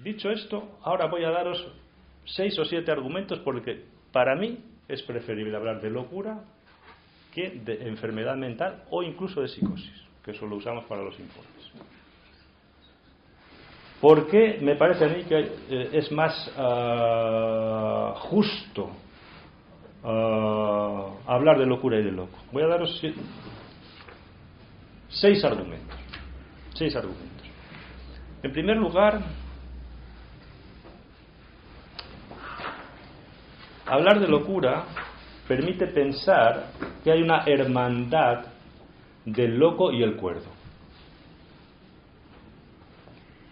Dicho esto, ahora voy a daros 6 o 7 argumentos porque para mí es preferible hablar de locura que de enfermedad mental o incluso de psicosis, que eso lo usamos para los informes. ¿Por qué me parece a mí que es más justo hablar de locura y de loco? Voy a daros 6 argumentos. 6 argumentos. En primer lugar, hablar de locura permite pensar que hay una hermandad del loco y el cuerdo.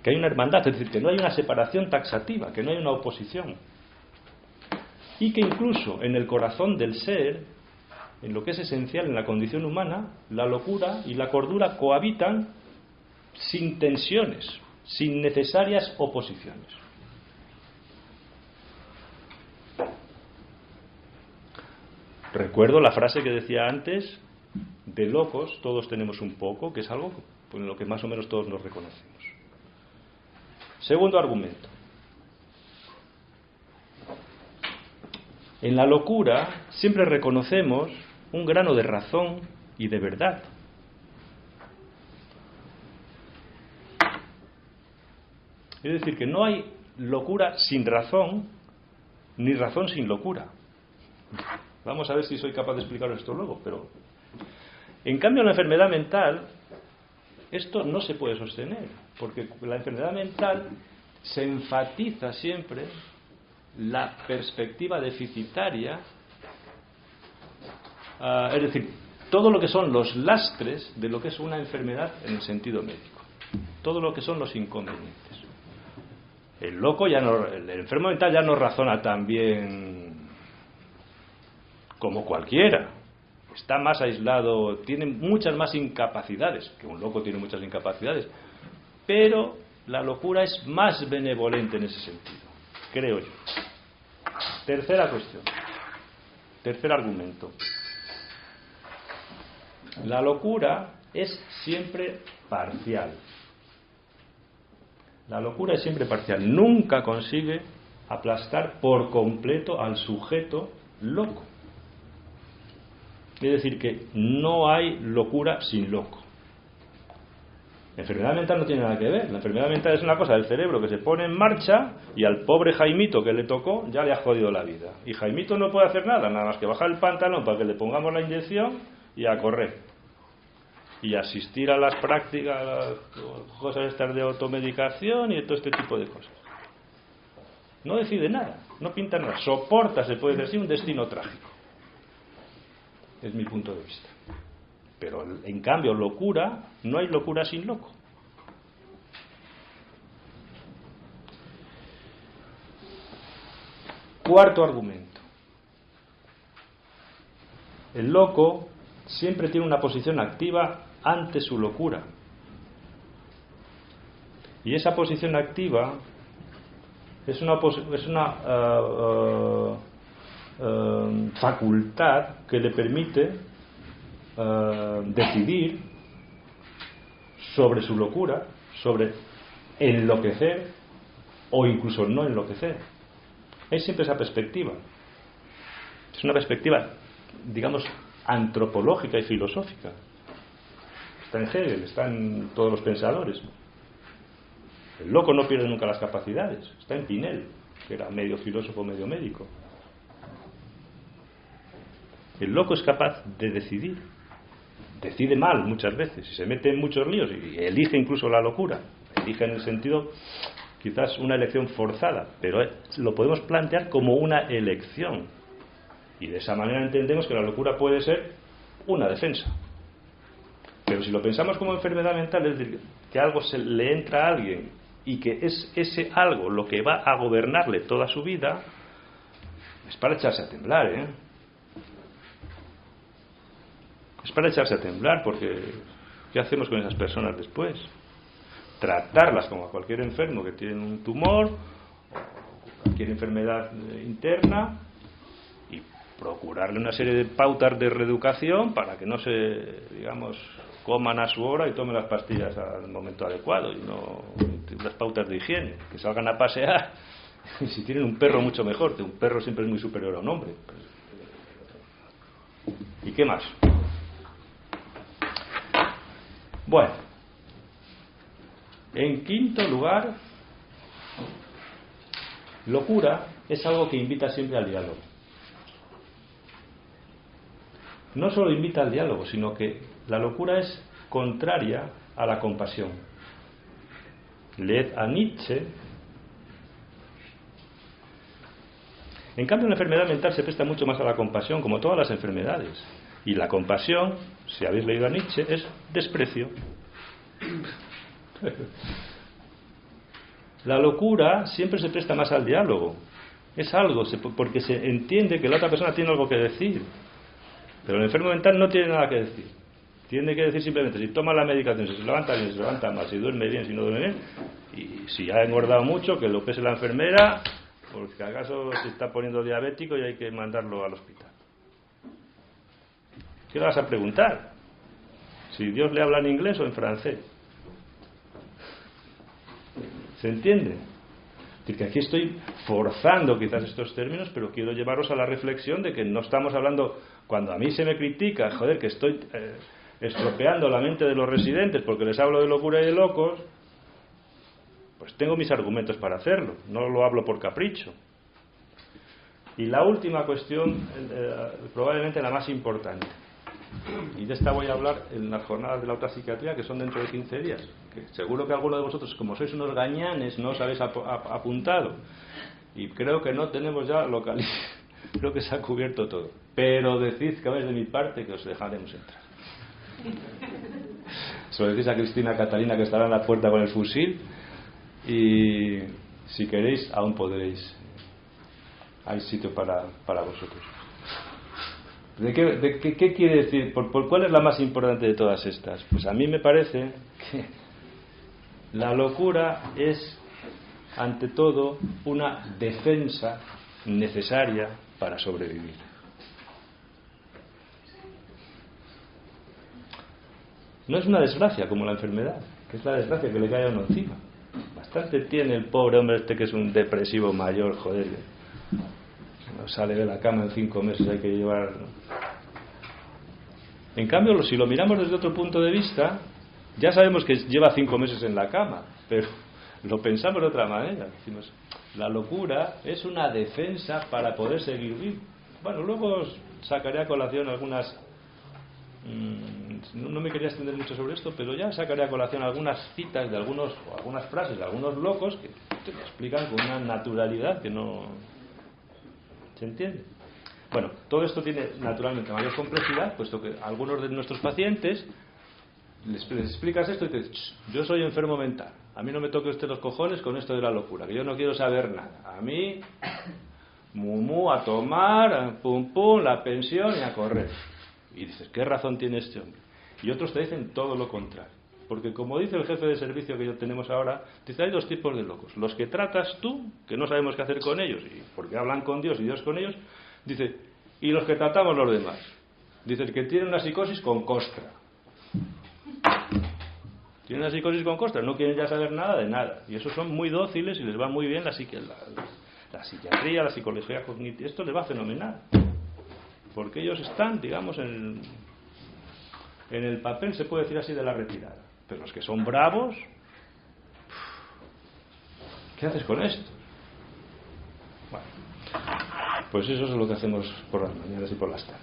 Que hay una hermandad, es decir, que no hay una separación taxativa, que no hay una oposición. Y que incluso en el corazón del ser, en lo que es esencial en la condición humana, la locura y la cordura cohabitan sin tensiones, sin necesarias oposiciones. Recuerdo la frase que decía antes, de locos todos tenemos un poco, que es algo en lo que más o menos todos nos reconocemos. Segundo argumento. En la locura siempre reconocemos un grano de razón y de verdad. Es decir, que no hay locura sin razón, ni razón sin locura. Vamos a ver si soy capaz de explicaros esto luego, pero en cambio en la enfermedad mental esto no se puede sostener, porque la enfermedad mental se enfatiza siempre la perspectiva deficitaria, es decir, todo lo que son los lastres de lo que es una enfermedad en el sentido médico, todo lo que son los inconvenientes. El loco ya no, el enfermo mental ya no razona tan bien como cualquiera. Está más aislado, tiene muchas más incapacidades, que un loco tiene muchas incapacidades, pero la locura es más benevolente en ese sentido, creo yo. Tercera cuestión, tercer argumento. La locura es siempre parcial. La locura es siempre parcial, nunca consigue aplastar por completo al sujeto loco. Es decir, que no hay locura sin loco. La enfermedad mental no tiene nada que ver. La enfermedad mental es una cosa del cerebro que se pone en marcha y al pobre Jaimito que le tocó ya le ha jodido la vida. Y Jaimito no puede hacer nada más que bajar el pantalón para que le pongamos la inyección y a correr. Y asistir a las prácticas, a las cosas estas de automedicación y de todo este tipo de cosas. No decide nada, no pinta nada. Soporta, se puede decir, un destino trágico. Es mi punto de vista. Pero en cambio locura, no hay locura sin loco. Cuarto argumento. El loco siempre tiene una posición activa ante su locura. Y esa posición activa es una facultad que le permite decidir sobre su locura, sobre enloquecer o incluso no enloquecer. Hay siempre esa perspectiva. Es una perspectiva, digamos, antropológica y filosófica. Está en Hegel, está en todos los pensadores. El loco no pierde nunca las capacidades. Está en Pinel, que era medio filósofo, medio médico. El loco es capaz de decidir. Decide mal muchas veces y se mete en muchos líos y elige incluso la locura. Elige en el sentido, quizás una elección forzada, pero lo podemos plantear como una elección. Y de esa manera entendemos que la locura puede ser una defensa. Pero si lo pensamos como enfermedad mental, es decir, que algo se le entra a alguien y que es ese algo lo que va a gobernarle toda su vida, es para echarse a temblar, ¿eh? Es para echarse a temblar, porque ¿qué hacemos con esas personas después? Tratarlas como a cualquier enfermo que tiene un tumor o cualquier enfermedad interna y procurarle una serie de pautas de reeducación para que no se, digamos, coman a su hora y tomen las pastillas al momento adecuado y no unas pautas de higiene, que salgan a pasear, y si tienen un perro mucho mejor, que un perro siempre es muy superior a un hombre. ¿Y qué más? Bueno, en quinto lugar, locura es algo que invita siempre al diálogo. No solo invita al diálogo, sino que la locura es contraria a la compasión. Leed a Nietzsche. En cambio, la enfermedad mental se presta mucho más a la compasión, como todas las enfermedades. Y la compasión, si habéis leído a Nietzsche, es desprecio. La locura siempre se presta más al diálogo. Es algo, porque se entiende que la otra persona tiene algo que decir. Pero el enfermo mental no tiene nada que decir. Tiene que decir simplemente si toma la medicación, si se levanta bien, si se levanta mal, si duerme bien, si no duerme bien, y si ha engordado mucho, que lo pese la enfermera, porque acaso se está poniendo diabético y hay que mandarlo al hospital. ¿Qué le vas a preguntar? Si Dios le habla en inglés o en francés. ¿Se entiende? Es decir, que aquí estoy forzando quizás estos términos, pero quiero llevaros a la reflexión de que no estamos hablando, cuando a mí se me critica, joder, que estoy estropeando la mente de los residentes porque les hablo de locura y de locos, pues tengo mis argumentos para hacerlo, no lo hablo por capricho. Y la última cuestión, probablemente la más importante, y de esta voy a hablar en las jornadas de la autopsiquiatría, que son dentro de 15 días, que seguro que alguno de vosotros, como sois unos gañanes, no os habéis apuntado, y creo que no tenemos ya localizado, creo que se ha cubierto todo, pero decid que vais de mi parte que os dejaremos entrar. Se lo decís a Cristina Catalina, que estará en la puerta con el fusil, y si queréis aún podréis, hay sitio para vosotros. ¿Qué quiere decir? ¿Por cuál es la más importante de todas estas? Pues a mí me parece que la locura es, ante todo, una defensa necesaria para sobrevivir. No es una desgracia como la enfermedad, que es la desgracia que le cae a uno encima. Bastante tiene el pobre hombre este que es un depresivo mayor, joder, no sale de la cama en 5 meses, hay que llevar. En cambio, si lo miramos desde otro punto de vista, ya sabemos que lleva 5 meses en la cama, pero lo pensamos de otra manera. Decimos, la locura es una defensa para poder seguir vivo. Bueno, luego sacaré a colación algunas, no me quería extender mucho sobre esto, pero ya sacaré a colación algunas citas de algunas frases de algunos locos que te lo explican con una naturalidad que no se entiende. Bueno, todo esto tiene naturalmente mayor complejidad, puesto que a algunos de nuestros pacientes les explicas esto y te dices, yo soy enfermo mental, a mí no me toque usted los cojones con esto de la locura, que yo no quiero saber nada, a mí mumú, a tomar, pum pum, la pensión y a correr. Y dices, ¿qué razón tiene este hombre? Y otros te dicen todo lo contrario, porque como dice el jefe de servicio que tenemos ahora, dice, hay 2 tipos de locos, los que tratas tú, que no sabemos qué hacer con ellos, y porque hablan con Dios y Dios con ellos, dice, y los que tratamos los demás. Dice, el que tiene una psicosis con costra. Tienen una psicosis con costra, no quieren ya saber nada de nada. Y esos son muy dóciles y les va muy bien la psiquiatría, la psicología cognitiva. Esto les va fenomenal. Porque ellos están, digamos, en el papel, se puede decir así, de la retirada. Pero los que son bravos, ¿qué haces con esto? Bueno, pues eso es lo que hacemos por las mañanas y por las tardes.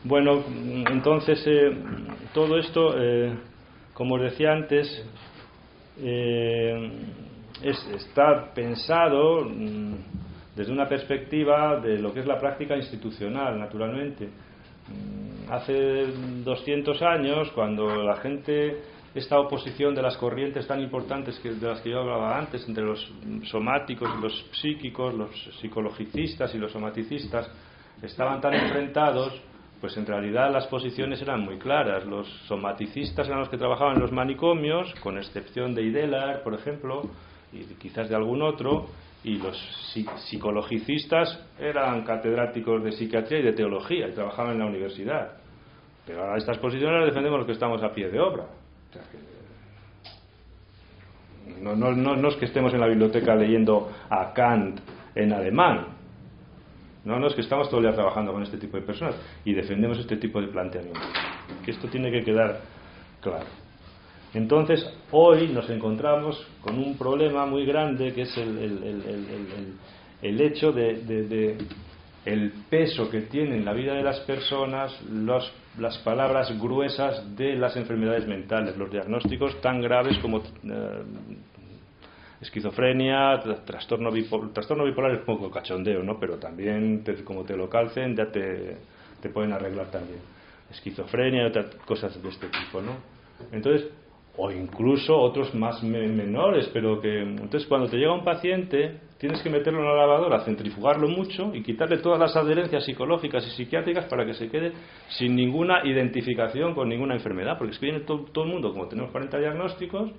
Bueno, entonces todo esto, como os decía antes, está pensado desde una perspectiva de lo que es la práctica institucional, naturalmente. Hace 200 años, cuando la gente, esta oposición de las corrientes tan importantes de las que yo hablaba antes, entre los somáticos y los psíquicos, los psicologicistas y los somaticistas, estaban tan enfrentados, pues en realidad las posiciones eran muy claras. Los somaticistas eran los que trabajaban en los manicomios, con excepción de Idelar, por ejemplo, y quizás de algún otro, y los psicologicistas eran catedráticos de psiquiatría y de teología y trabajaban en la universidad. Pero ahora estas posiciones las defendemos los que estamos a pie de obra. O sea que no es que estemos en la biblioteca leyendo a Kant en alemán. No es que estamos todo el día trabajando con este tipo de personas y defendemos este tipo de planteamientos. Que esto tiene que quedar claro. Entonces, hoy nos encontramos con un problema muy grande, que es el hecho de el peso que tiene en la vida de las personas las palabras gruesas de las enfermedades mentales, los diagnósticos tan graves como esquizofrenia, trastorno bipolar es un poco cachondeo, ¿no? Pero también, como te lo calcen, ya te pueden arreglar también. Esquizofrenia y otras cosas de este tipo, ¿no? Entonces, o incluso otros más menores, pero que... Entonces, cuando te llega un paciente, tienes que meterlo en la lavadora, centrifugarlo mucho y quitarle todas las adherencias psicológicas y psiquiátricas para que se quede sin ninguna identificación con ninguna enfermedad, porque es que viene todo el mundo, como tenemos 40 diagnósticos.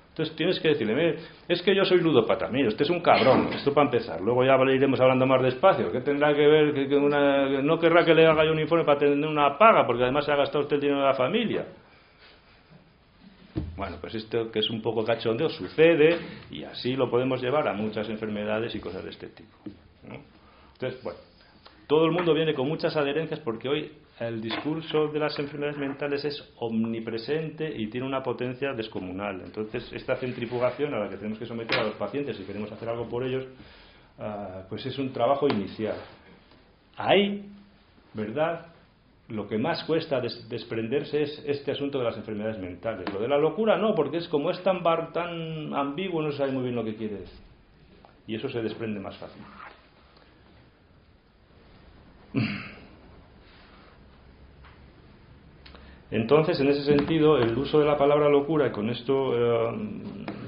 Entonces tienes que decirle, mire, es que yo soy ludópata, mire, usted es un cabrón, esto para empezar, luego ya iremos hablando más despacio, ¿qué tendrá que ver? Que no querrá que le haga yo un informe para tener una paga, porque además se ha gastado usted el dinero de la familia. Bueno, pues esto que es un poco cachondeo sucede y así lo podemos llevar a muchas enfermedades y cosas de este tipo, ¿no? Entonces, bueno, todo el mundo viene con muchas adherencias porque hoy el discurso de las enfermedades mentales es omnipresente y tiene una potencia descomunal. Entonces, esta centrifugación a la que tenemos que someter a los pacientes si queremos hacer algo por ellos, pues es un trabajo inicial. Ahí, ¿verdad?, lo que más cuesta desprenderse es este asunto de las enfermedades mentales. Lo de la locura no, porque es como es tan ambiguo, no se sabe muy bien lo que quiere decir. Y eso se desprende más fácil. Entonces, en ese sentido, el uso de la palabra locura, y con esto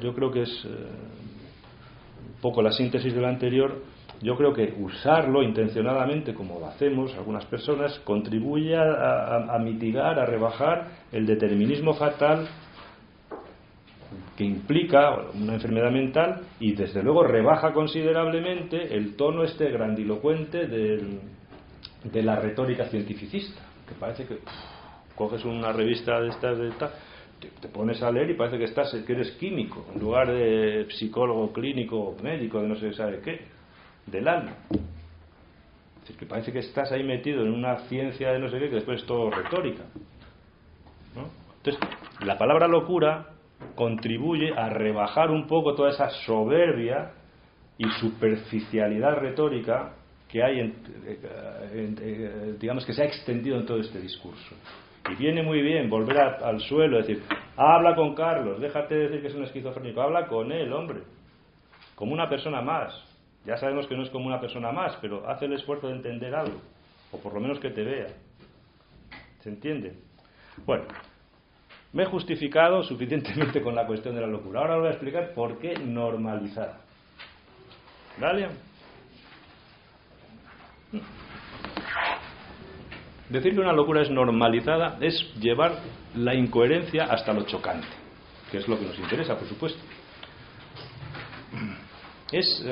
yo creo que es un poco la síntesis de lo anterior, yo creo que usarlo intencionadamente, como lo hacemos algunas personas, contribuye a mitigar, a rebajar el determinismo fatal que implica una enfermedad mental y desde luego rebaja considerablemente el tono grandilocuente de la retórica cientificista, que parece que coges una revista de estas te pones a leer y parece que eres químico en lugar de psicólogo clínico, médico, de no sé sabe qué, del alma. Es decir, que parece que estás ahí metido en una ciencia de no sé qué, que después es todo retórica, ¿no? Entonces, la palabra locura contribuye a rebajar un poco toda esa soberbia y superficialidad retórica que hay digamos que se ha extendido en todo este discurso. Y viene muy bien volver al suelo, decir, habla con Carlos, déjate de decir que es un esquizofrénico, habla con él, hombre, como una persona más. Ya sabemos que no es como una persona más, pero hace el esfuerzo de entender algo, o por lo menos que te vea. ¿Se entiende? Bueno, me he justificado suficientemente con la cuestión de la locura. Ahora os voy a explicar por qué normalizar. ¿Vale? Decir que una locura es normalizada es llevar la incoherencia hasta lo chocante, que es lo que nos interesa, por supuesto. Es,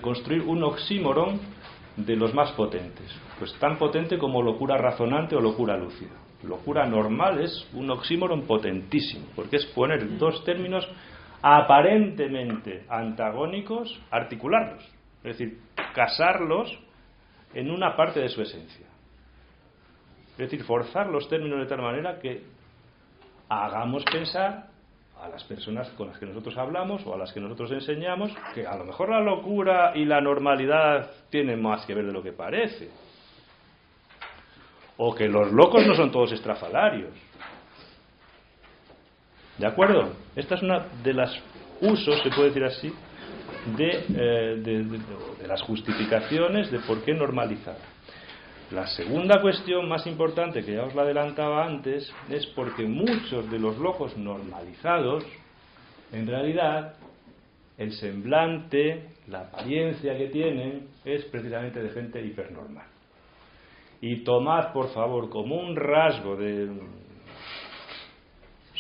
construir un oxímoron de los más potentes, pues tan potente como locura razonante o locura lúcida. Locura normal es un oxímoron potentísimo, porque es poner dos términos aparentemente antagónicos, articularlos, es decir, casarlos en una parte de su esencia. Es decir, forzar los términos de tal manera que hagamos pensar a las personas con las que nosotros hablamos o a las que nosotros enseñamos que a lo mejor la locura y la normalidad tienen más que ver de lo que parece, o que los locos no son todos estrafalarios. ¿De acuerdo? Esta es una de las usos, se puede decir así, de las justificaciones de por qué normalizar. La segunda cuestión más importante, que ya os la adelantaba antes, es porque muchos de los locos normalizados, en realidad, el semblante, la apariencia que tienen, es precisamente de gente hipernormal. Y tomad, por favor, como un rasgo de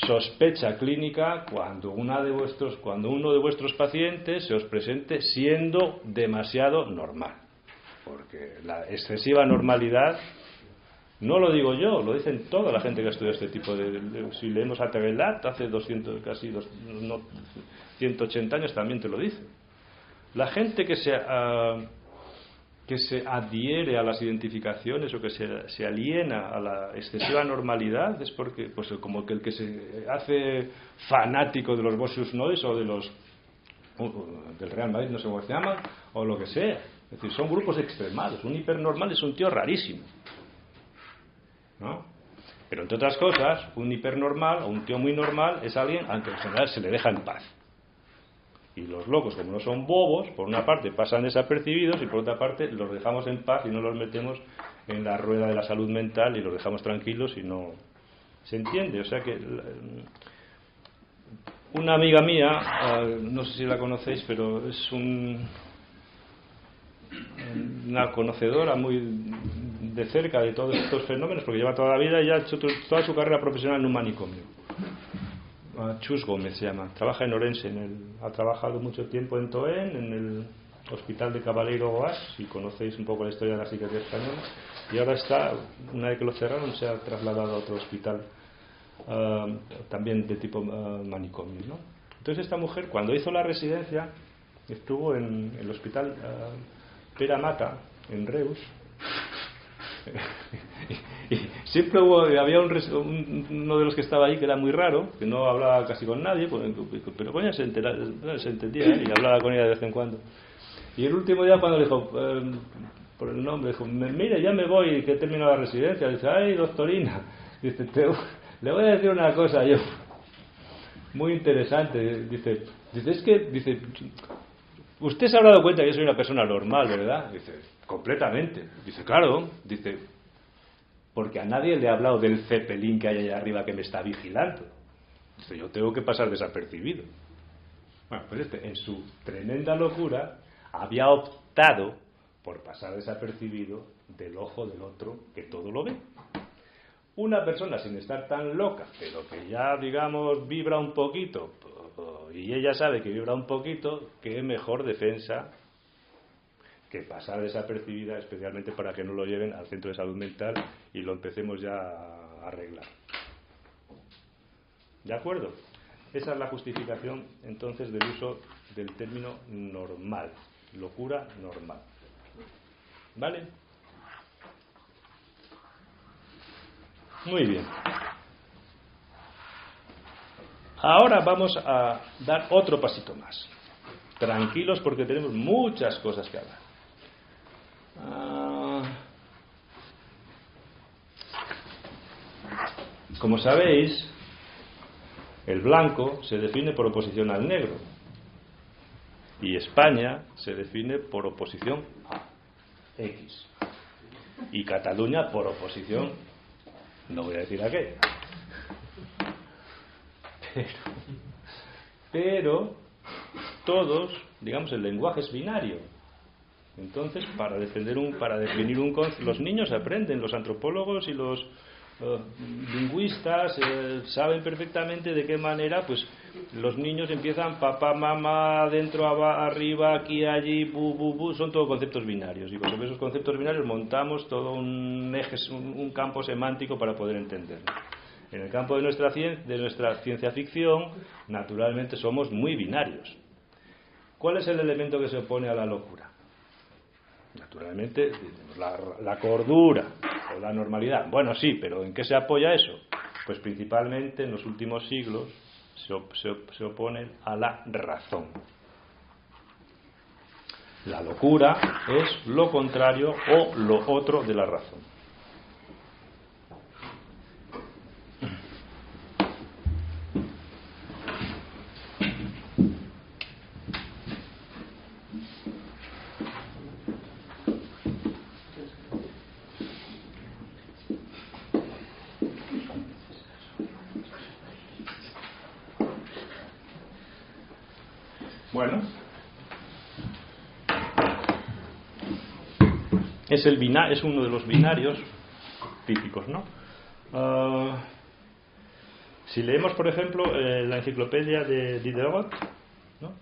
sospecha clínica cuando uno de vuestros pacientes se os presente siendo demasiado normal. Porque la excesiva normalidad, no lo digo yo, lo dicen toda la gente que ha estudiado este tipo si leemos a Tevelat, hace 180 años también te lo dice. La gente que se adhiere a las identificaciones o que se aliena a la excesiva normalidad es porque, pues como que el que se hace fanático de los Bossius Nois o del Real Madrid, no sé cómo se llama, o lo que sea. Es decir, son grupos extremados. Un hipernormal es un tío rarísimo, ¿no? Pero entre otras cosas, un hipernormal o un tío muy normal es alguien al que en general se le deja en paz. Y los locos, como no son bobos, por una parte pasan desapercibidos y por otra parte los dejamos en paz y no los metemos en la rueda de la salud mental y los dejamos tranquilos y no... ¿Se entiende? O sea que... Una amiga mía, no sé si la conocéis, pero es una conocedora muy de cerca de todos estos fenómenos, porque lleva toda la vida y ya ha hecho toda su carrera profesional en un manicomio. Chus Gómez se llama, trabaja en Orense, ha trabajado mucho tiempo en Toen, en el Hospital de Cabaleiro Goas, si conocéis un poco la historia de la psiquiatría española, y ahora una vez que lo cerraron, se ha trasladado a otro hospital, también de tipo manicomio, ¿no? Entonces esta mujer, cuando hizo la residencia, estuvo en el hospital Pere Mata, en Reus, y siempre había uno de los que estaba ahí que era muy raro, que no hablaba casi con nadie, pero coño se entendía, y hablaba con ella de vez en cuando. Y el último día cuando le dijo, por el nombre, dijo, mire, ya me voy, que he terminado la residencia, dice, ay, doctorina, dice, le voy a decir una cosa yo, muy interesante, dice, es que, dice, usted se habrá dado cuenta que yo soy una persona normal, ¿verdad? Dice, completamente. Dice, claro, dice, porque a nadie le he hablado del Zeppelin que hay allá arriba que me está vigilando. Dice, yo tengo que pasar desapercibido. Bueno, pues en su tremenda locura había optado por pasar desapercibido del ojo del otro que todo lo ve. Una persona sin estar tan loca, pero que ya, digamos, vibra un poquito, y ella sabe que vibra un poquito, qué mejor defensa que pasar desapercibida, especialmente para que no lo lleven al centro de salud mental y lo empecemos ya a arreglar. ¿De acuerdo? Esa es la justificación entonces del uso del término normal, locura normal. ¿Vale? Muy bien. Ahora vamos a dar otro pasito más. Tranquilos porque tenemos muchas cosas que hablar. Como sabéis, el blanco se define por oposición al negro y España se define por oposición a X y Cataluña por oposición, no voy a decir a qué, pero todos, digamos, el lenguaje es binario. Entonces, para definir un concepto, los niños aprenden, los antropólogos y los lingüistas saben perfectamente de qué manera, pues los niños empiezan papá, mamá, dentro, arriba, aquí, allí, bu, bu, bu, son todos conceptos binarios, y sobre esos conceptos binarios montamos todo un eje, un campo semántico para poder entenderlo. En el campo de nuestra ciencia ficción, naturalmente somos muy binarios. ¿Cuál es el elemento que se opone a la locura? Naturalmente, la cordura o la normalidad. Bueno, sí, pero ¿en qué se apoya eso? Pues principalmente en los últimos siglos se oponen a la razón. La locura es lo contrario o lo otro de la razón. Bueno, es uno de los binarios típicos, ¿no? Si leemos, por ejemplo, la enciclopedia de Diderot, ¿no?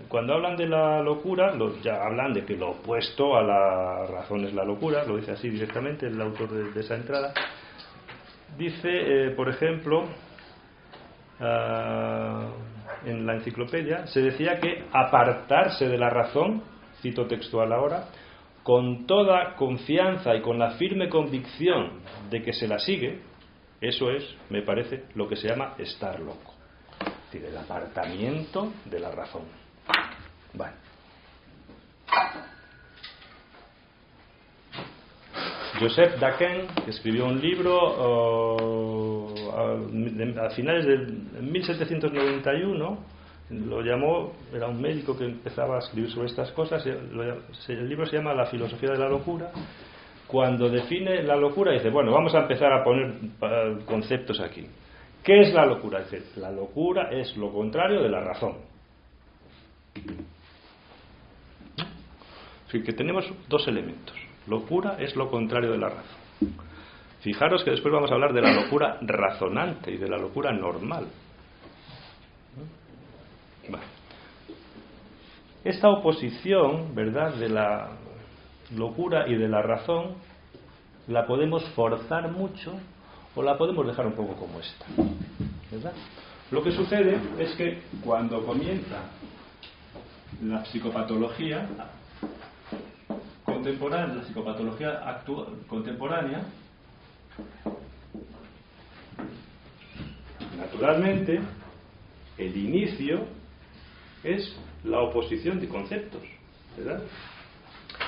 Cuando hablan de la locura, ya hablan de que lo opuesto a la razón es la locura, lo dice así directamente el autor de esa entrada. Dice, por ejemplo, en la enciclopedia, se decía que apartarse de la razón, cito textual ahora, con toda confianza y con la firme convicción de que se la sigue, eso es, me parece, lo que se llama estar loco. Es decir, el apartamiento de la razón. Vale. Joseph Daquin, que escribió un libro a finales de 1791, lo llamó, era un médico que empezaba a escribir sobre estas cosas, el libro se llama La filosofía de la locura. Cuando define la locura dice, bueno, vamos a empezar a poner conceptos aquí. ¿Qué es la locura? Dice, la locura es lo contrario de la razón. Así que tenemos dos elementos. Locura es lo contrario de la razón. Fijaros que después vamos a hablar de la locura razonante y de la locura normal. Vale. Esta oposición, ¿verdad?, de la locura y de la razón, la podemos forzar mucho o la podemos dejar un poco como esta, ¿verdad? Lo que sucede es que cuando comienza la psicopatología contemporánea, contemporánea, naturalmente el inicio es la oposición de conceptos, ¿verdad?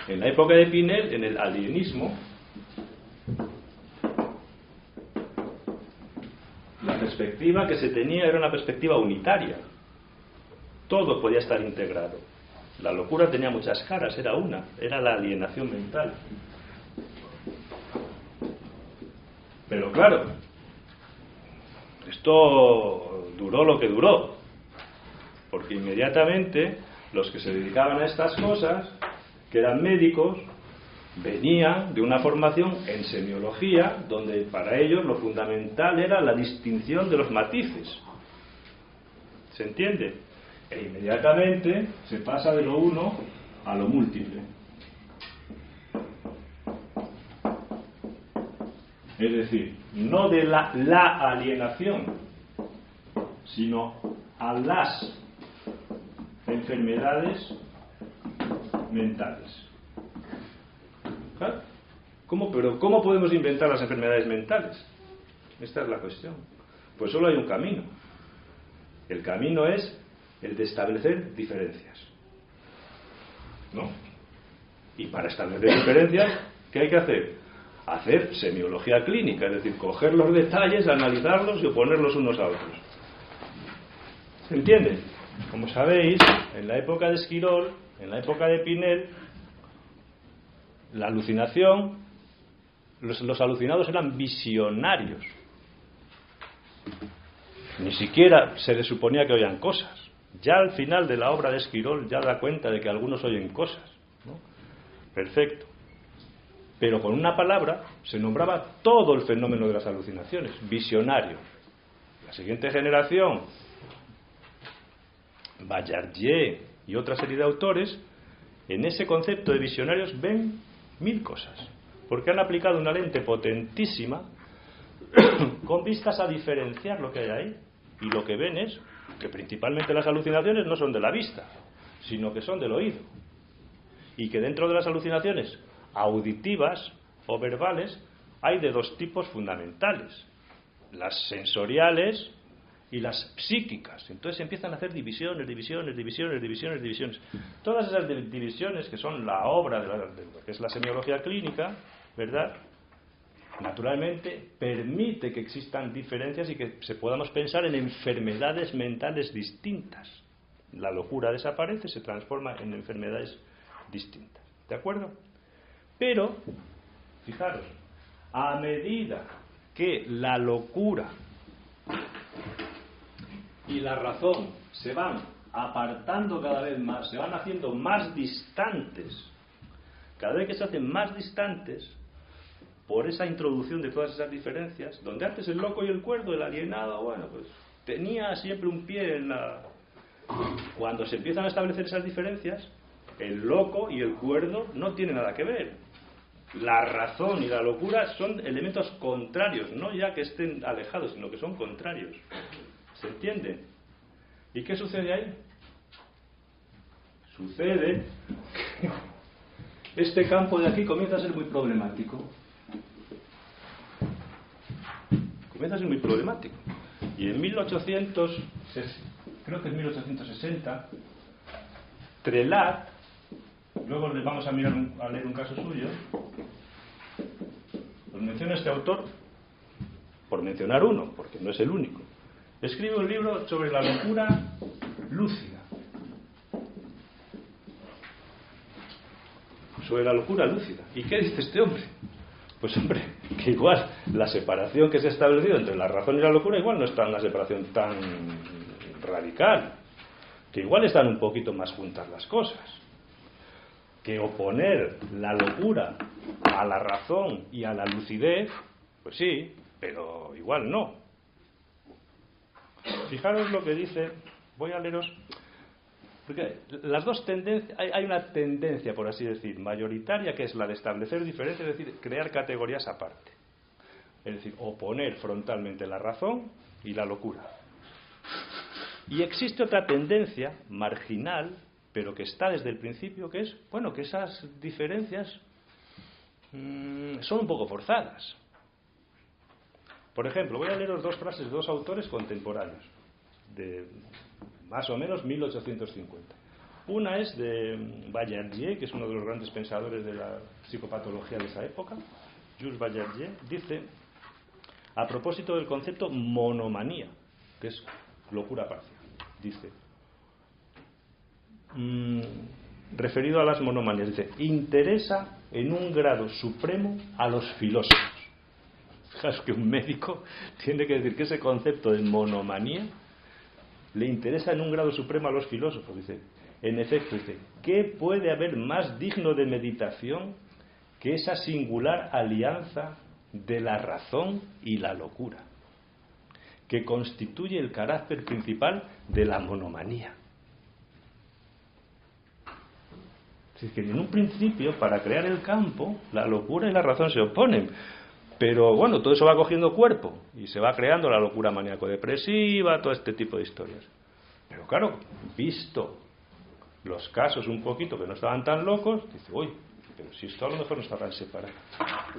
En la época de Pinel, en el alienismo, la perspectiva que se tenía era una perspectiva unitaria. Todo podía estar integrado. La locura tenía muchas caras, era la alienación mental. Pero claro, esto duró lo que duró, porque inmediatamente los que se dedicaban a estas cosas, que eran médicos, venían de una formación en semiología, donde para ellos lo fundamental era la distinción de los matices. ¿Se entiende? E inmediatamente se pasa de lo uno a lo múltiple. Es decir, no de la alienación, sino a las enfermedades mentales. ¿Claro? Pero ¿cómo podemos inventar las enfermedades mentales? Esta es la cuestión. Pues solo hay un camino. El camino es el de establecer diferencias, ¿no? Y para establecer diferencias, ¿qué hay que hacer? Hacer semiología clínica, es decir, coger los detalles, analizarlos y oponerlos unos a otros. ¿Se entiende? Como sabéis, en la época de Esquirol, en la época de Pinel, la alucinación, los alucinados eran visionarios. Ni siquiera se les suponía que oían cosas. Ya al final de la obra de Esquirol ya da cuenta de que algunos oyen cosas, ¿no? Perfecto. Pero con una palabra se nombraba todo el fenómeno de las alucinaciones, visionario. La siguiente generación, Bayardier y otra serie de autores, en ese concepto de visionarios ven 1000 cosas, porque han aplicado una lente potentísima con vistas a diferenciar lo que hay ahí, y lo que ven es que principalmente las alucinaciones no son de la vista, sino que son del oído, y que dentro de las alucinaciones auditivas o verbales hay de dos tipos fundamentales: las sensoriales y las psíquicas. Entonces empiezan a hacer divisiones. Todas esas divisiones, que son la obra de lo que es la semiología clínica, ¿verdad?, naturalmente permite que existan diferencias y que podamos pensar en enfermedades mentales distintas. La locura desaparece, se transforma en enfermedades distintas. ¿De acuerdo? Pero, fijaros, a medida que la locura y la razón se van apartando cada vez más, se van haciendo más distantes, cada vez que se hacen más distantes, por esa introducción de todas esas diferencias, donde antes el loco y el cuerdo, el alienado, bueno, pues tenía siempre un pie en la... Cuando se empiezan a establecer esas diferencias, el loco y el cuerdo no tienen nada que ver. La razón y la locura son elementos contrarios, no ya que estén alejados, sino que son contrarios. ¿Se entiende? ¿Y qué sucede ahí? Sucede que este campo de aquí comienza a ser muy problemático. Comienza a ser muy problemático. Y en 1860, Trelat, luego les vamos a leer un caso suyo, os menciona este autor, por mencionar uno, porque no es el único. Escribe un libro sobre la locura lúcida. Sobre la locura lúcida. ¿Y qué dice este hombre? Pues hombre, que igual la separación que se ha establecido entre la razón y la locura igual no está en una separación tan radical, que igual están un poquito más juntas las cosas, que oponer la locura a la razón y a la lucidez, pues sí, pero igual no. Fijaros lo que dice, voy a leeros, porque las dos tendencias, hay una tendencia, por así decir, mayoritaria, que es la de establecer diferencias, es decir, crear categorías aparte. Es decir, oponer frontalmente la razón y la locura. Y existe otra tendencia marginal, pero que está desde el principio, que es, bueno, que esas diferencias son un poco forzadas. Por ejemplo, voy a leeros dos frases de dos autores contemporáneos, de más o menos 1850. Una es de Baillardier, que es uno de los grandes pensadores de la psicopatología de esa época. Jules Baillardier dice, a propósito del concepto monomanía, que es locura parcial, dice, referido a las monomanías, dice, interesa en un grado supremo a los filósofos. Fijaos que un médico tiene que decir que ese concepto de monomanía le interesa en un grado supremo a los filósofos. Dice, en efecto, dice, ¿qué puede haber más digno de meditación que esa singular alianza de la razón y la locura, que constituye el carácter principal de la monomanía? Es decir, que en un principio, para crear el campo, la locura y la razón se oponen. Pero bueno, todo eso va cogiendo cuerpo y se va creando la locura maníaco-depresiva, todo este tipo de historias. Pero claro, visto los casos un poquito que no estaban tan locos, dice, uy, pero si esto a lo mejor no está tan separado.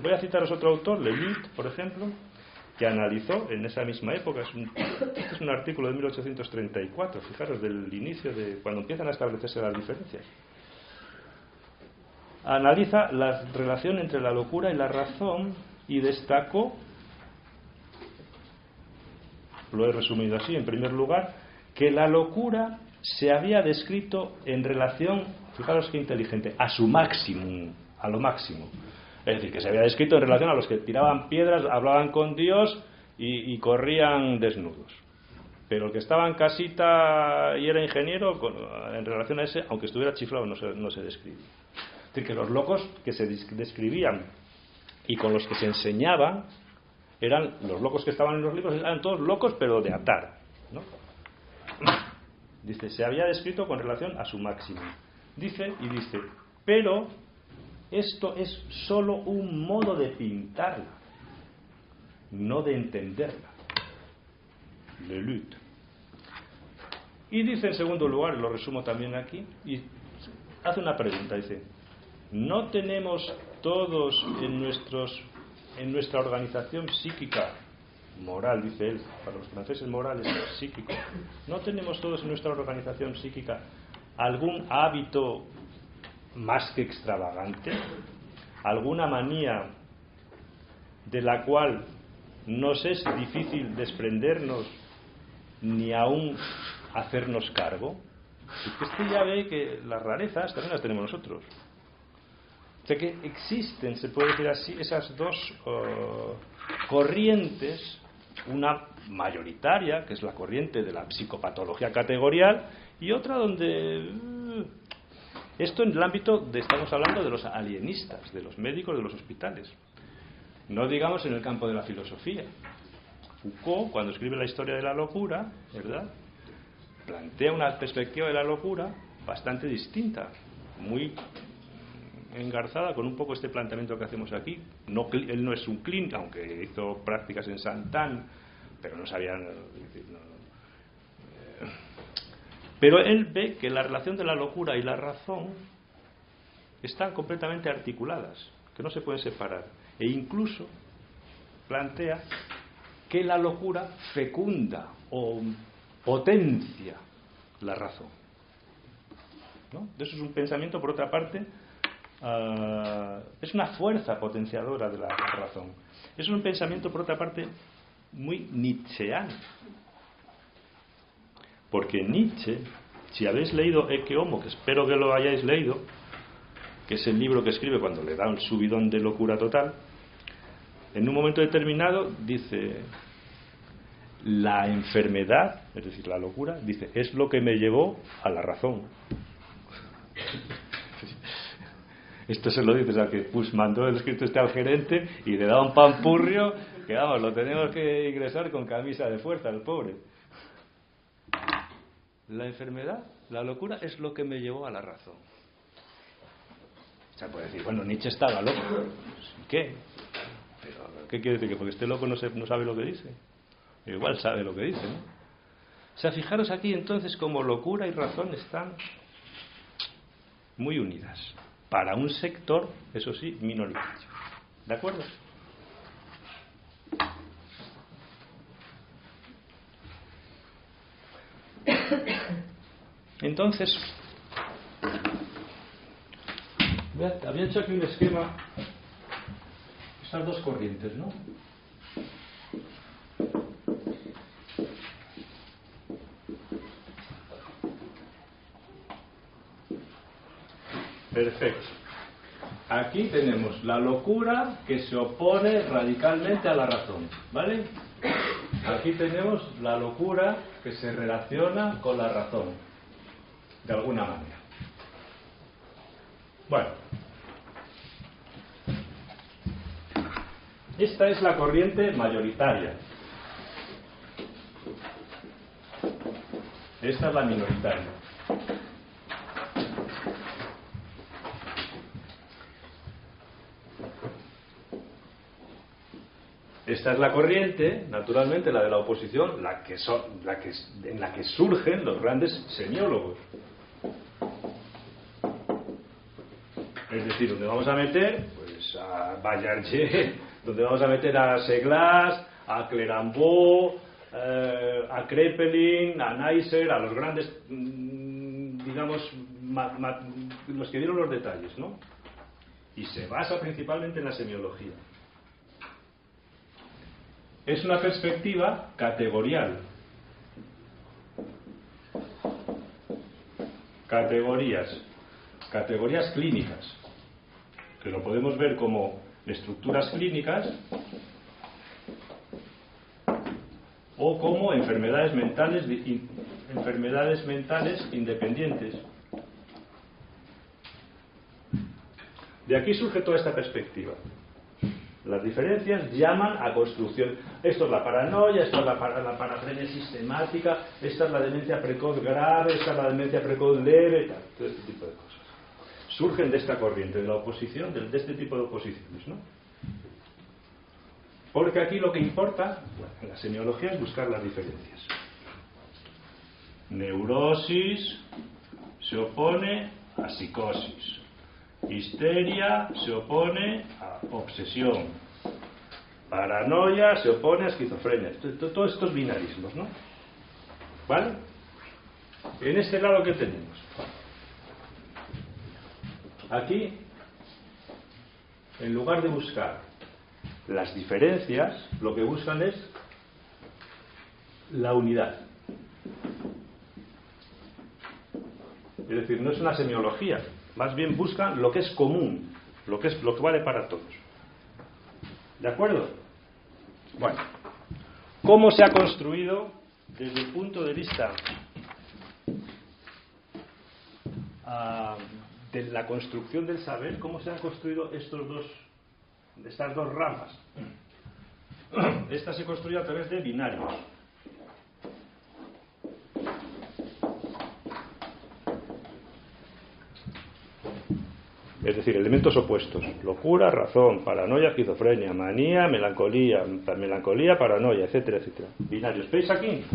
Voy a citaros otro autor, Lelut, por ejemplo, que analizó en esa misma época, este es un artículo de 1834, fijaros, del inicio de cuando empiezan a establecerse las diferencias. Analiza la relación entre la locura y la razón y destacó, lo he resumido así, en primer lugar, que la locura se había descrito en relación, fijaros qué inteligente, a su máximo, a lo máximo. Es decir, que se había descrito en relación a los que tiraban piedras, hablaban con Dios y corrían desnudos. Pero el que estaba en casita y era ingeniero, en relación a ese, aunque estuviera chiflado, no se describe. Es decir, que los locos que se describían y con los que se enseñaban eran los locos que estaban en los libros, eran todos locos pero de atar, ¿no? Dice, se había descrito con relación a su máximo. Dice, pero esto es solo un modo de pintarla, no de entenderla. Lelut. Y dice en segundo lugar, lo resumo también aquí, y hace una pregunta, dice, ¿no tenemos todos en nuestra organización psíquica, moral, dice él, para los franceses moral es psíquico, ¿no tenemos todos en nuestra organización psíquica algún hábito más que extravagante? ¿Alguna manía de la cual nos es difícil desprendernos ni aún hacernos cargo? Porque este ya ve que las rarezas también las tenemos nosotros. O sea que existen, se puede decir así, esas dos corrientes, una mayoritaria, que es la corriente de la psicopatología categorial, y otra donde esto en el ámbito estamos hablando de los alienistas, de los médicos de los hospitales. No digamos en el campo de la filosofía. Foucault, cuando escribe la historia de la locura, ¿verdad?, plantea una perspectiva de la locura bastante distinta, muy engarzada con un poco este planteamiento que hacemos aquí. No, él no es un clínico, aunque hizo prácticas en Saint-Anne, pero no sabía. Pero él ve que la relación de la locura y la razón están completamente articuladas, que no se pueden separar, e incluso plantea que la locura fecunda o potencia la razón, ¿no? Eso es un pensamiento, por otra parte, es una fuerza potenciadora de la razón. Es un pensamiento, por otra parte, muy nietzscheano, porque Nietzsche, si habéis leído Ecce Homo, que espero que lo hayáis leído, que es el libro que escribe cuando le da un subidón de locura total, en un momento determinado dice: la enfermedad, es decir, la locura, dice, es lo que me llevó a la razón. Esto se lo dices a que pues mandó el escrito este al gerente y le da un pampurrio que, vamos, lo tenemos que ingresar con camisa de fuerza, el pobre. La enfermedad, la locura, es lo que me llevó a la razón. O sea, puede decir, bueno, Nietzsche estaba loco. ¿Qué? Pero, ¿qué quiere decir? ¿Que porque esté loco no sabe lo que dice? Igual sabe lo que dice, ¿no? O sea, fijaros aquí entonces cómo locura y razón están muy unidas. Para un sector, eso sí, minoritario. ¿De acuerdo? Entonces, había hecho aquí un esquema, estas dos corrientes, ¿no? Perfecto. Aquí tenemos la locura que se opone radicalmente a la razón, ¿vale? Aquí tenemos la locura que se relaciona con la razón, de alguna manera. Bueno, esta es la corriente mayoritaria. Esta es la minoritaria. Esta es la corriente, naturalmente, la de la oposición, en la que surgen los grandes semiólogos. Es decir, donde vamos a meter pues a Baillargeau, donde vamos a meter a Seglas, a Clérambault, a Kraepelin, a Neisser, a los grandes, digamos, los que dieron los detalles, ¿no? Y se basa principalmente en la semiología. Es una perspectiva categorial. Categorías clínicas, que lo podemos ver como estructuras clínicas o como enfermedades mentales independientes. De aquí surge toda esta perspectiva. Las diferencias llaman a construcción. Esto es la paranoia, esto es la parafrenesis sistemática, esta es la demencia precoz grave, esta es la demencia precoz leve, tal, todo este tipo de cosas. Surgen de esta corriente, de la oposición, de este tipo de oposiciones, ¿no? Porque aquí lo que importa, en la semiología, es buscar las diferencias. Neurosis se opone a psicosis. Histeria se opone a obsesión. Paranoia se opone a esquizofrenia. Todos estos binarismos, ¿no? ¿Vale? En este lado, ¿qué tenemos? Aquí, en lugar de buscar las diferencias, lo que buscan es la unidad. Es decir, no es una semiología. Más bien buscan lo que es común, lo que vale para todos. ¿De acuerdo? Bueno, ¿cómo se ha construido desde el punto de vista de la construcción del saber? ¿Cómo se han construido estos dos de estas dos ramas. Esta se construye a través de binarios. Es decir, elementos opuestos: locura, razón, paranoia, esquizofrenia, manía, melancolía, paranoia, etcétera, etcétera. Binarios. ¿Veis aquí?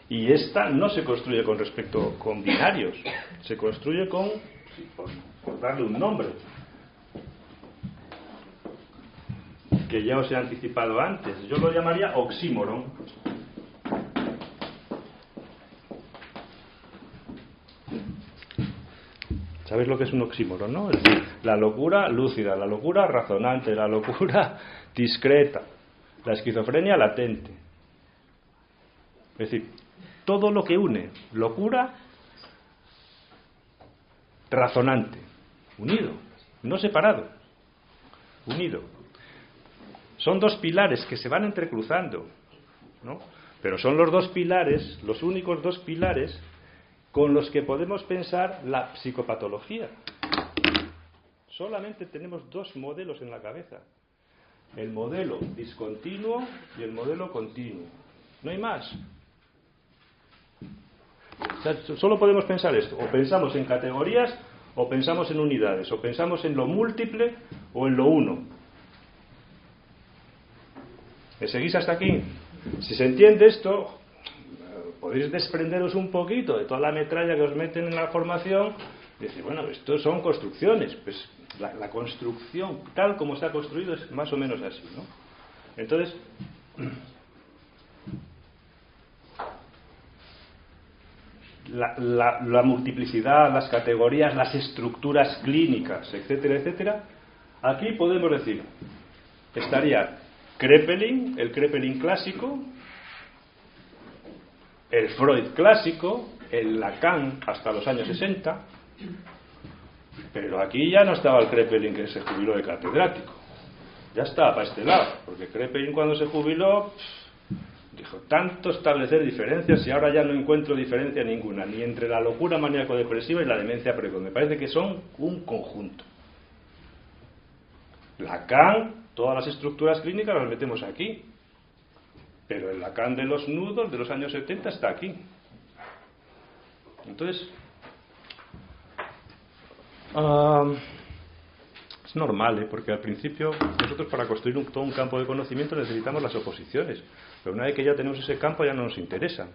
Y esta no se construye con binarios, se construye por darle un nombre, que ya os he anticipado antes. Yo lo llamaría oxímoron. ¿Sabéis lo que es un oxímoron, no? Es decir, la locura lúcida, la locura razonante, la locura discreta, la esquizofrenia latente. Es decir, todo lo que une locura, razonante, unido, no separado, unido. Son dos pilares que se van entrecruzando, ¿no? Pero son los dos pilares, los únicos dos pilares con los que podemos pensar la psicopatología. Solamente tenemos dos modelos en la cabeza: el modelo discontinuo y el modelo continuo. No hay más. O sea, solo podemos pensar esto: o pensamos en categorías, o pensamos en unidades, o pensamos en lo múltiple o en lo uno. ¿Me seguís hasta aquí? Si se entiende esto, podéis desprenderos un poquito de toda la metralla que os meten en la formación y decir, bueno, esto son construcciones. Pues la construcción, tal como se ha construido, es más o menos así, ¿no? Entonces, la multiplicidad, las categorías, las estructuras clínicas, etcétera, etcétera, aquí podemos decir, estaría Kraepelin, el Kraepelin clásico, el Freud clásico, el Lacan hasta los años 60, pero aquí ya no estaba el Kraepelin que se jubiló de catedrático, ya estaba para este lado, porque Kraepelin cuando se jubiló dijo, tanto establecer diferencias y ahora ya no encuentro diferencia ninguna, ni entre la locura maníaco-depresiva y la demencia precoz. Me parece que son un conjunto. Lacan, todas las estructuras clínicas las metemos aquí, pero el Lacan de los nudos de los años 70 está aquí. Entonces, es normal, porque al principio nosotros para construir todo un campo de conocimiento necesitamos las oposiciones, pero una vez que ya tenemos ese campo ya no nos interesa.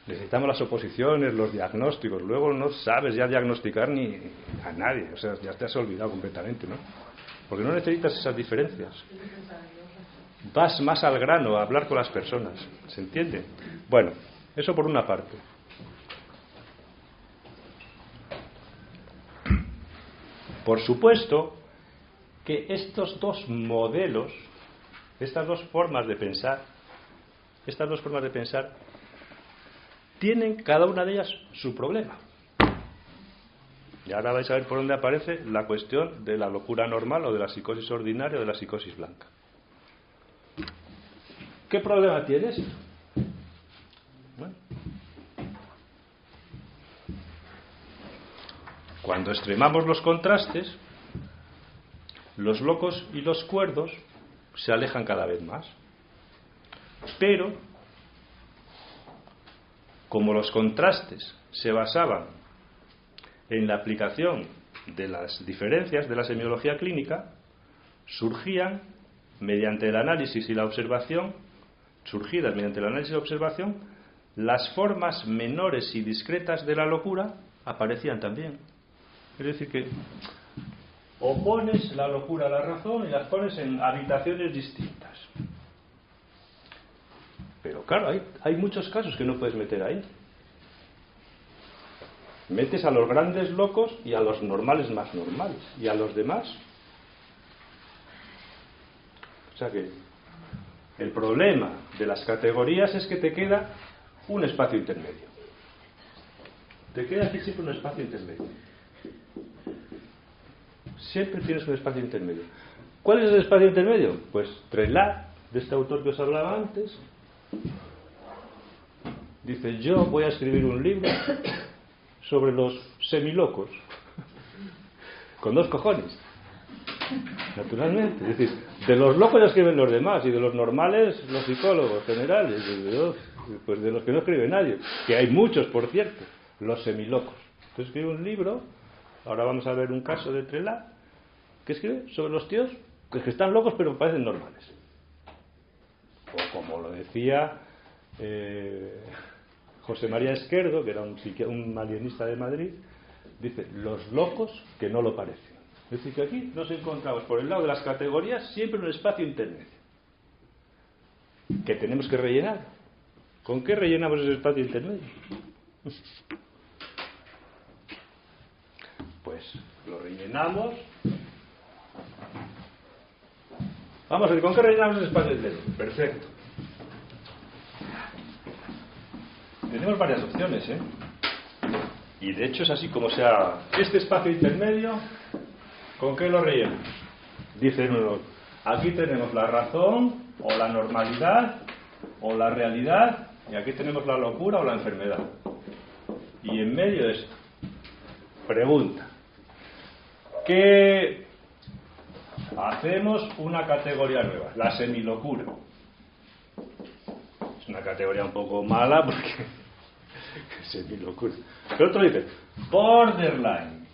Necesitamos las oposiciones, los diagnósticos. Luego no sabes ya diagnosticar ni a nadie, o sea, ya te has olvidado completamente, ¿no? Porque no necesitas esas diferencias. Vas más al grano, a hablar con las personas. ¿Se entiende? Bueno, eso por una parte. Por supuesto que estos dos modelos, estas dos formas de pensar, tienen cada una de ellas su problema. Y ahora vais a ver por dónde aparece la cuestión de la locura normal o de la psicosis ordinaria o de la psicosis blanca. ¿Qué problema tienes? Bueno, cuando extremamos los contrastes, los locos y los cuerdos se alejan cada vez más. Pero, como los contrastes se basaban en la aplicación de las diferencias de la semiología clínica, surgían mediante el análisis y la observación, las formas menores y discretas de la locura aparecían también. Es decir que opones la locura a la razón y las pones en habitaciones distintas. Pero claro, hay muchos casos que no puedes meter ahí. Metes a los grandes locos y a los normales más normales. Y a los demás. O sea que el problema de las categorías es que te queda un espacio intermedio. Te queda aquí siempre un espacio intermedio. Siempre tienes un espacio intermedio. ¿Cuál es el espacio intermedio? Pues Trelat, de este autor que os hablaba antes, dice, yo voy a escribir un libro sobre los semilocos. con 2 cojones. Naturalmente. Es decir, de los locos ya escriben los demás, y de los normales los psicólogos generales, pues de los que no escribe nadie, que hay muchos, por cierto, los semilocos. Entonces escribe un libro, ahora vamos a ver un caso de Trelá, que escribe sobre los tíos que están locos pero parecen normales. O como lo decía José María Esquerdo, que era un alienista de Madrid, dice, los locos que no lo parecen. Es decir, que aquí nos encontramos por el lado de las categorías siempre en un espacio intermedio que tenemos que rellenar. ¿Con qué rellenamos ese espacio intermedio? Pues lo rellenamos. Vamos a ver, ¿con qué rellenamos ese espacio intermedio? Perfecto. Tenemos varias opciones, ¿eh? Y de hecho es así como sea este espacio intermedio. ¿Con qué lo rellenamos? Dicen unos, aquí tenemos la razón, o la normalidad, o la realidad, y aquí tenemos la locura o la enfermedad. Y en medio de esto, pregunta, ¿qué hacemos? Una categoría nueva, la semilocura. Es una categoría un poco mala porque semilocura. Pero otro dice, borderline,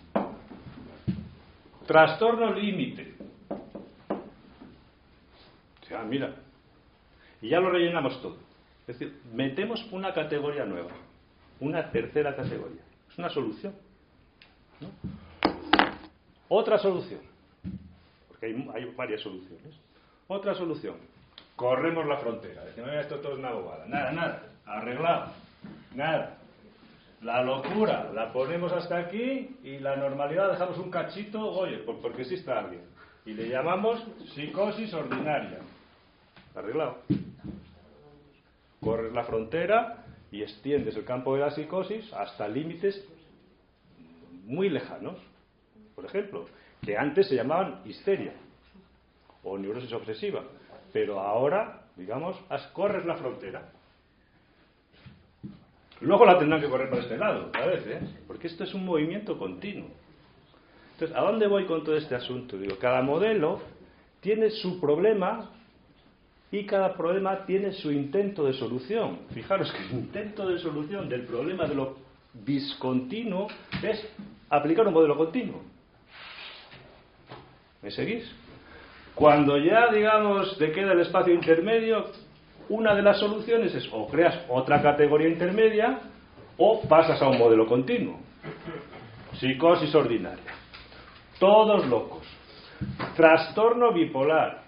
trastorno límite. O sea, mira, y ya lo rellenamos todo. Es decir, metemos una categoría nueva, una tercera categoría. Es una solución, ¿no? Otra solución, porque hay varias soluciones. Otra solución, corremos la frontera. Decimos, esto todo es una bobada. Nada, arreglado, nada. La locura la ponemos hasta aquí y la normalidad dejamos un cachito, oye, porque existe alguien. Y le llamamos psicosis ordinaria. Arreglado. Corres la frontera y extiendes el campo de la psicosis hasta límites muy lejanos. Por ejemplo, que antes se llamaban histeria o neurosis obsesiva, pero ahora, digamos, corres la frontera. Luego la tendrán que correr para este lado, a veces, porque esto es un movimiento continuo. Entonces, ¿a dónde voy con todo este asunto? Digo, cada modelo tiene su problema y cada problema tiene su intento de solución. Fijaros que el intento de solución del problema de lo discontinuo es aplicar un modelo continuo. ¿Me seguís? Cuando ya, digamos, te queda el espacio intermedio, una de las soluciones es o creas otra categoría intermedia o pasas a un modelo continuo. Psicosis ordinaria. Todos locos. Trastorno bipolar.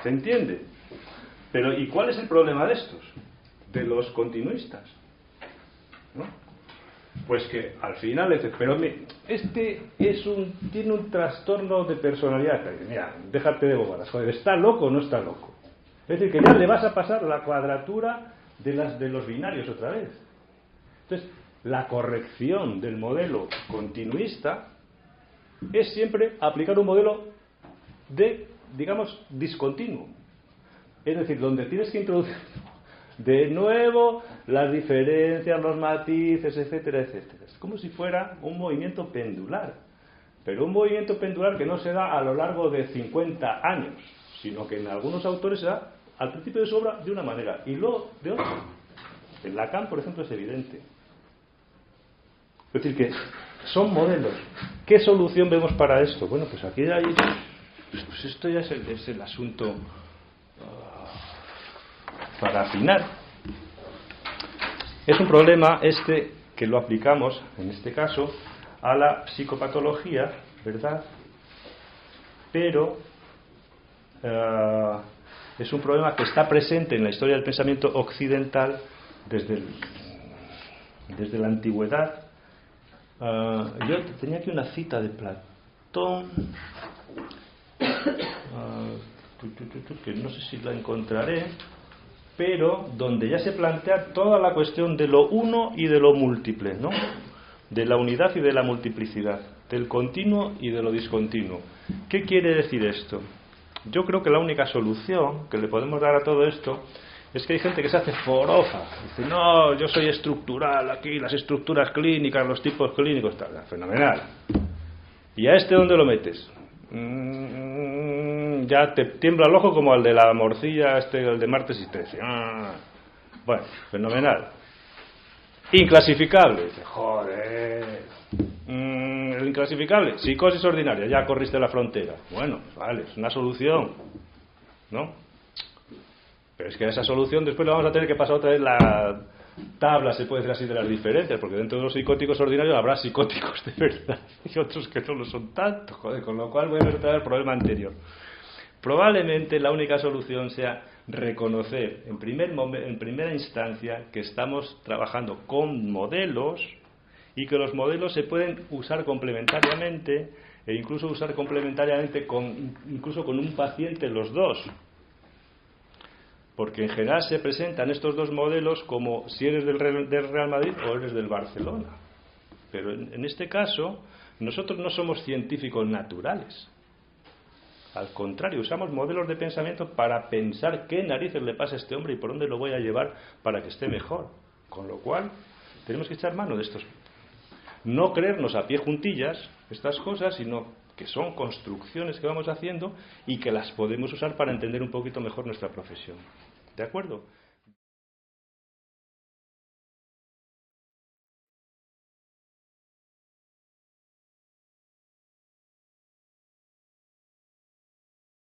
¿Se entiende? Pero ¿y cuál es el problema de estos? De los continuistas, ¿no? Pues que al final pero este tiene un trastorno de personalidad. Mira, déjate de bobadas, joder, ¿está loco o no está loco? Es decir, que ya le vas a pasar la cuadratura de los binarios otra vez. Entonces, la corrección del modelo continuista es siempre aplicar un modelo digamos, discontinuo. Es decir, donde tienes que introducir de nuevo las diferencias, los matices, etcétera, etcétera. Es como si fuera un movimiento pendular, pero un movimiento pendular que no se da a lo largo de 50 años, sino que en algunos autores se da al principio de su obra de una manera y luego de otra. En Lacan, por ejemplo, es evidente. Es decir, que son modelos. ¿Qué solución vemos para esto? Bueno, pues aquí hay... Pues esto ya es el asunto para afinar. Es un problema que lo aplicamos, en este caso, a la psicopatología, ¿verdad? Pero es un problema que está presente en la historia del pensamiento occidental desde la antigüedad. Yo tenía aquí una cita de Platón, que no sé si la encontraré, pero donde ya se plantea toda la cuestión de lo uno y de lo múltiple, ¿no? De la unidad y de la multiplicidad, del continuo y de lo discontinuo. ¿Qué quiere decir esto? Yo creo que la única solución que le podemos dar a todo esto Es que hay gente que se hace forofa. Dice, no, yo soy estructural aquí, las estructuras clínicas, los tipos clínicos, tal. Fenomenal. ¿Y a este dónde lo metes? Ya te tiembla el ojo como al de la morcilla, el de martes y 13. Bueno, fenomenal. Inclasificable. Dice, joder. El inclasificable, psicosis ordinaria, ya corriste la frontera. Bueno, vale, es una solución, ¿no? Pero es que a esa solución después le vamos a tener que pasar otra vez la tabla, se puede decir así, de las diferencias, porque dentro de los psicóticos ordinarios habrá psicóticos de verdad y otros que no lo son tanto, joder, con lo cual voy a traer el problema anterior. Probablemente la única solución sea reconocer en primera instancia que estamos trabajando con modelos y que los modelos se pueden usar complementariamente e incluso usar complementariamente incluso con un paciente los dos. Porque en general se presentan estos dos modelos como si eres del Real Madrid o eres del Barcelona. Pero en este caso, nosotros no somos científicos naturales. Al contrario, usamos modelos de pensamiento para pensar qué narices le pasa a este hombre y por dónde lo voy a llevar para que esté mejor. Con lo cual, tenemos que echar mano de estos. No creernos a pie juntillas estas cosas, sino que son construcciones que vamos haciendo y que las podemos usar para entender un poquito mejor nuestra profesión. ¿De acuerdo?